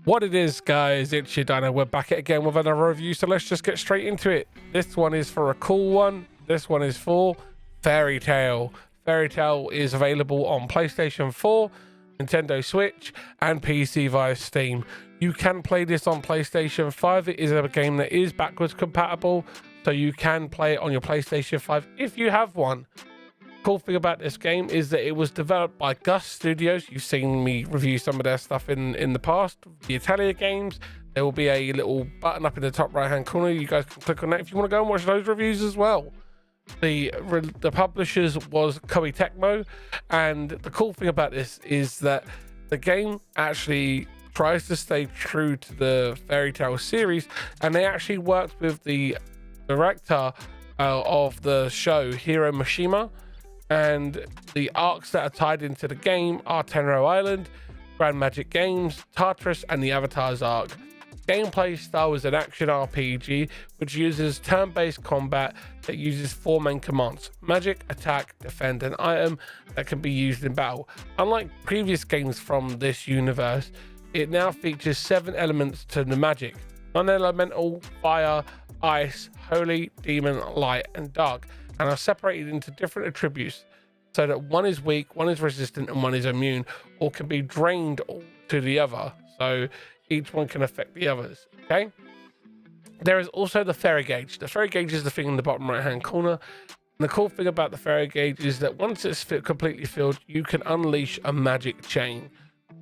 What it is, guys, it's your Dino. We're back again with another review, so let's just get straight into it. This one is for a cool one. This one is for Fairy Tail. Fairy Tail is available on PlayStation 4, Nintendo Switch, and PC via Steam. You can play this on PlayStation 5. It is a game that is backwards compatible, so you can play it on your PlayStation 5 if you have one. Cool thing about this game is that it was developed by Gus Studios. You've seen me review some of their stuff in the past, the Italian games. There will be a little button up in the top right hand corner. You guys can click on that if you want to go and watch those reviews as well. The publishers was Koei Tecmo, and the cool thing about this is that the game actually tries to stay true to the Fairy Tail series, and they actually worked with the director of the show, Hiro Mishima. And the arcs that are tied into the game are Tenro Island, Grand Magic Games, Tartarus, and the Avatars arc. Gameplay style is an action RPG which uses turn-based combat that uses 4 main commands: magic, attack, defend, and item that can be used in battle. Unlike previous games from this universe, it now features 7 elements to the magic: non-elemental, fire, ice, holy, demon, light, and dark, and are separated into different attributes so that one is weak, one is resistant, and one is immune, or can be drained to the other. So each one can affect the others. Okay. There is also the Ferro Gauge. The Ferro Gauge is the thing in the bottom right hand corner. And the cool thing about the Ferro Gauge is that once it's completely filled, you can unleash a magic chain.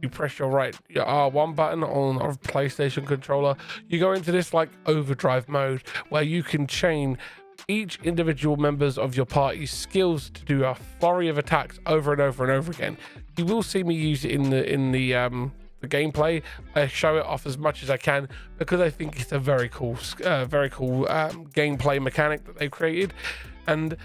You press your R1 button on a PlayStation controller. You go into this like overdrive mode where you can chain each individual members of your party's skills to do a flurry of attacks over and over and over again. You will see me use it in the gameplay. I show it off as much as I can because I think it's a very cool gameplay mechanic that they've created. And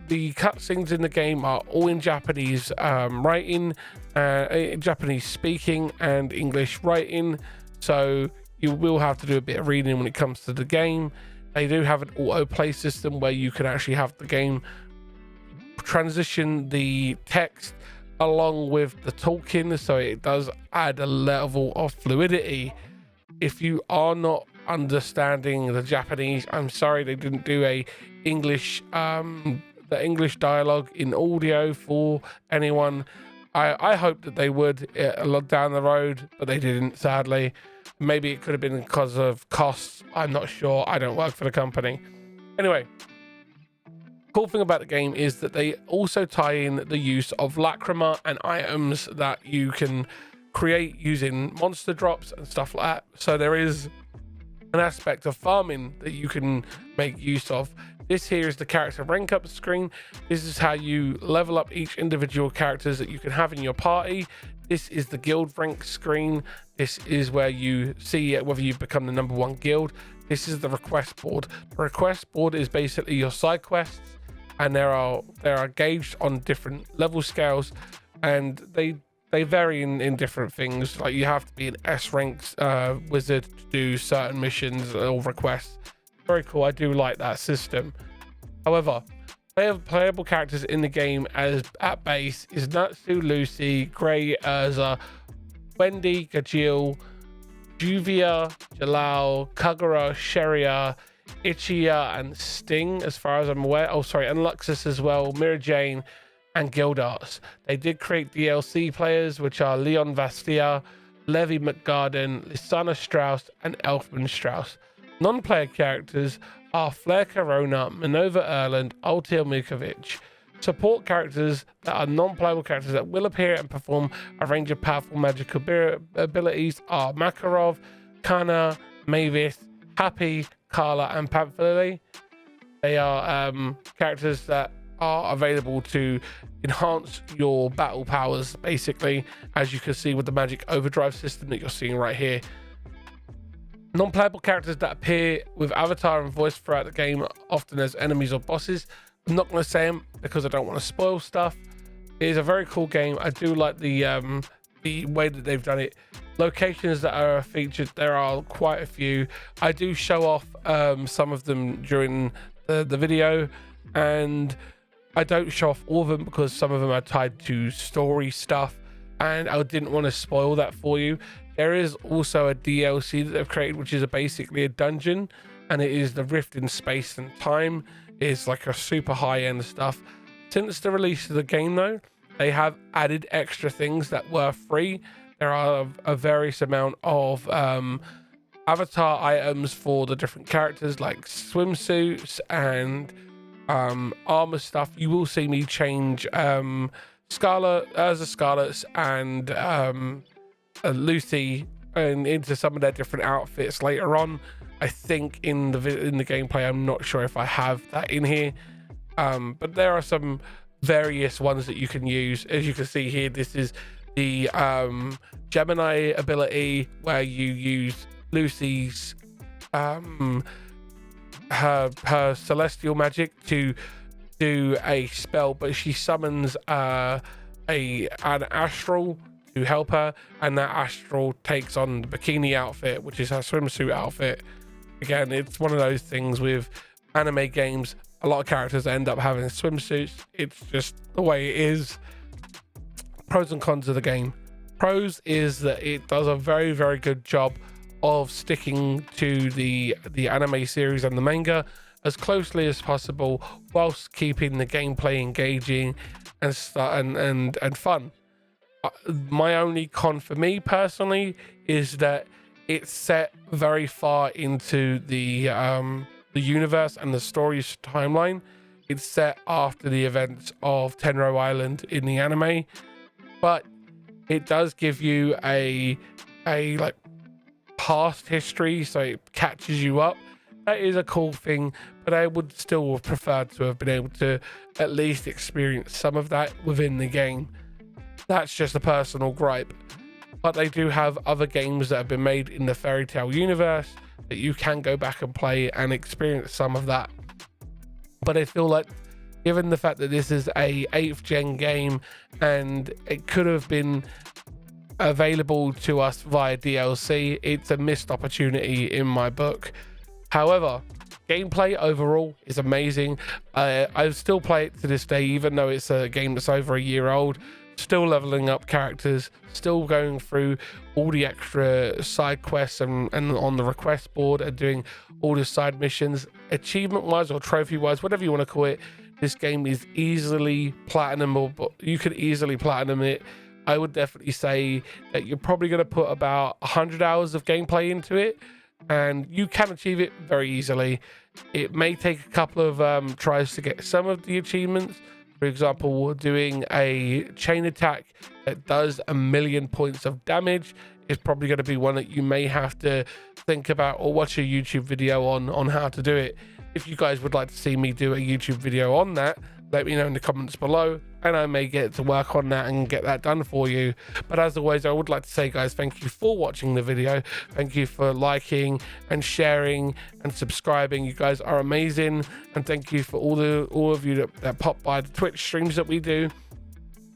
the cutscenes in the game are all in Japanese writing, Japanese speaking, and English writing. So you will have to do a bit of reading when it comes to the game. They do have an auto play system where you can actually have the game transition the text along with the talking, so it does add a level of fluidity. If you are not understanding the Japanese, I'm sorry they didn't do the English dialogue in audio for anyone. I hope that they would down the road, but they didn't, sadly. Maybe it could have been because of costs. I'm not sure. I don't work for the company. Anyway, cool thing about the game is that they also tie in the use of lacrima and items that you can create using monster drops and stuff like that. So there is an aspect of farming that you can make use of. This here is the character rank up screen. This is how you level up each individual characters that you can have in your party. This is the guild rank screen. This is where you see whether you've become the #1 guild. This is the request board. The request board is basically your side quests, and they are gauged on different level scales, and they vary in different things. Like you have to be an S ranked wizard to do certain missions or requests. Very cool. I do like that system. However, playable characters in the game at base is Natsu, Lucy, Grey, Urza, Wendy, Gajil, Juvia, Jalal, Kagura, Sheria, Ichiya, and Sting, as far as I'm aware. Oh, sorry, and Luxus as well, Mira Jane, and Guildarts. They did create DLC players, which are Leon Vastia, Levi McGarden, Lysana Strauss, and Elfman Strauss. Non-player characters are Flair Corona, Minova Erland, Altil Mikovic. Support characters that are non-playable characters that will appear and perform a range of powerful magical abilities are Makarov, Kana, Mavis, Happy, Carla, and Pamphily. They are characters that are available to enhance your battle powers, basically, as you can see with the magic overdrive system that you're seeing right here. Non-playable characters that appear with avatar and voice throughout the game, often as enemies or bosses. I'm not going to say them because I don't want to spoil stuff. It is a very cool game. I do like the way that they've done it. Locations that are featured, there are quite a few. I do show off some of them during the video, and I don't show off all of them because some of them are tied to story stuff, and I didn't want to spoil that for you. There is also a DLC that they've created, which is basically a dungeon, and it is the Rift in Space and Time. It's like a super high-end stuff. Since the release of the game, though, they have added extra things that were free. There are a various amount of avatar items for the different characters, like swimsuits and armor stuff. You will see me change Scarlet's and Lucy into some of their different outfits later on. I think in the gameplay, I'm not sure if I have that in here, but there are some various ones that you can use. As you can see here, this is the Gemini ability, where you use Lucy's her celestial magic to do a spell, but she summons an astral to help her, and that astral takes on the bikini outfit, which is her swimsuit outfit. Again, it's one of those things with anime games, a lot of characters end up having swimsuits. It's just the way it is. Pros and cons of the game. Pros is that it does a very, very good job of sticking to the anime series and the manga as closely as possible, whilst keeping the gameplay engaging and fun. My only con for me personally is that it's set very far into the universe and the story's timeline. It's set after the events of Tenro Island in the anime, but it does give you a like past history, so it catches you up. That is a cool thing, but I would still have preferred to have been able to at least experience some of that within the game. That's just a personal gripe. But they do have other games that have been made in the Fairy Tail universe that you can go back and play and experience some of that. But I feel like, given the fact that this is a 8th gen game and it could have been available to us via DLC, it's a missed opportunity in my book. However, gameplay overall is amazing. I still play it to this day, even though it's a game that's over a year old. Still leveling up characters, still going through all the extra side quests and on the request board and doing all the side missions. Achievement wise or trophy wise, whatever you want to call it, this game is easily platinumable. You could easily platinum it. I would definitely say that you're probably going to put about 100 hours of gameplay into it, and you can achieve it very easily. It may take a couple of tries to get some of the achievements. For example, doing a chain attack that does 1,000,000 points of damage is probably going to be one that you may have to think about or watch a YouTube video on how to do it. If you guys would like to see me do a YouTube video on that, let me know in the comments below, and I may get to work on that and get that done for you. But as always, I would like to say, guys, thank you for watching the video. Thank you for liking and sharing and subscribing. You guys are amazing, and thank you for all of you that pop by the Twitch streams that we do.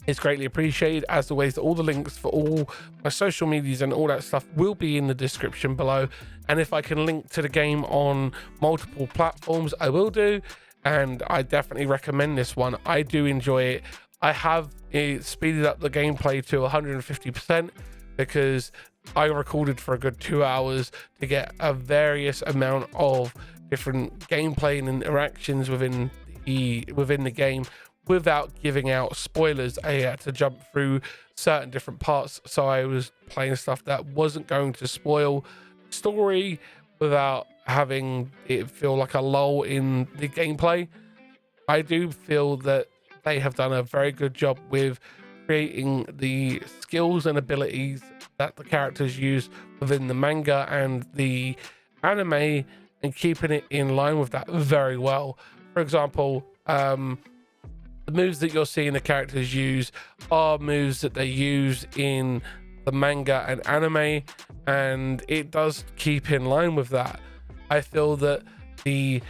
It's greatly appreciated. As always, all the links for all my social medias and all that stuff will be in the description below. And if I can link to the game on multiple platforms, I will do. And I definitely recommend this one. I do enjoy it. I have speeded up the gameplay to 150% because I recorded for a good 2 hours to get a various amount of different gameplay and interactions within the game without giving out spoilers. I had to jump through certain different parts, so I was playing stuff that wasn't going to spoil the story without having it feel like a lull in the gameplay. I do feel that they have done a very good job with creating the skills and abilities that the characters use within the manga and the anime and keeping it in line with that very well. For example, the moves that you're seeing the characters use are moves that they use in the manga and anime, and it does keep in line with that. I feel that the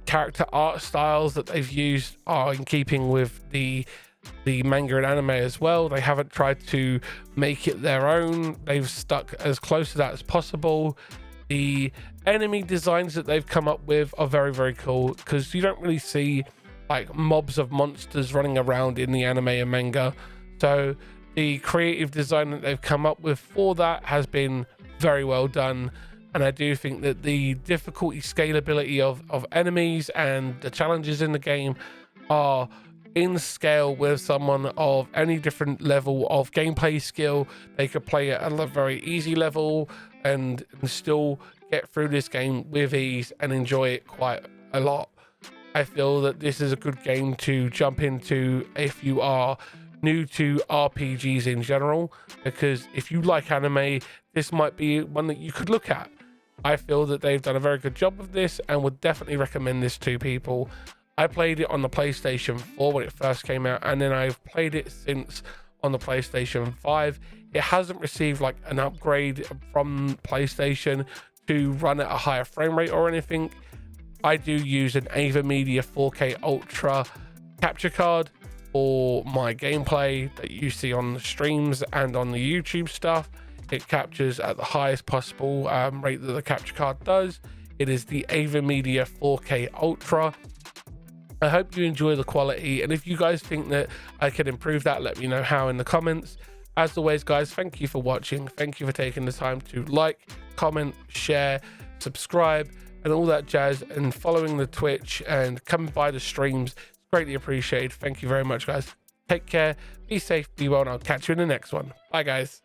character art styles that they've used are in keeping with the manga and anime as well. They haven't tried to make it their own. They've stuck as close to that as possible. The enemy designs that they've come up with are very, very cool, because you don't really see like mobs of monsters running around in the anime and manga. So The creative design that they've come up with for that has been very well done, and I do think that the difficulty scalability of enemies and the challenges in the game are in scale with someone of any different level of gameplay skill. They could play at a very easy level and still get through this game with ease and enjoy it quite a lot. I feel that this is a good game to jump into if you are new to RPGs in general, because if you like anime, this might be one that you could look at. I feel that they've done a very good job of this and would definitely recommend this to people. I played it on the PlayStation 4 when it first came out, and then I've played it since on the PlayStation 5. It hasn't received like an upgrade from PlayStation to run at a higher frame rate or anything. I do use an AVerMedia 4K Ultra capture card for my gameplay that you see on the streams and on the YouTube stuff. It captures at the highest possible rate that the capture card does. It is the AVerMedia 4K Ultra. I hope you enjoy the quality, and if you guys think that I can improve that, let me know how in the comments. As always, guys, thank you for watching. Thank you for taking the time to like, comment, share, subscribe, and all that jazz, and following the Twitch and coming by the streams. It's greatly appreciated. Thank you very much, guys. Take care, be safe, be well, and I'll catch you in the next one. Bye, guys.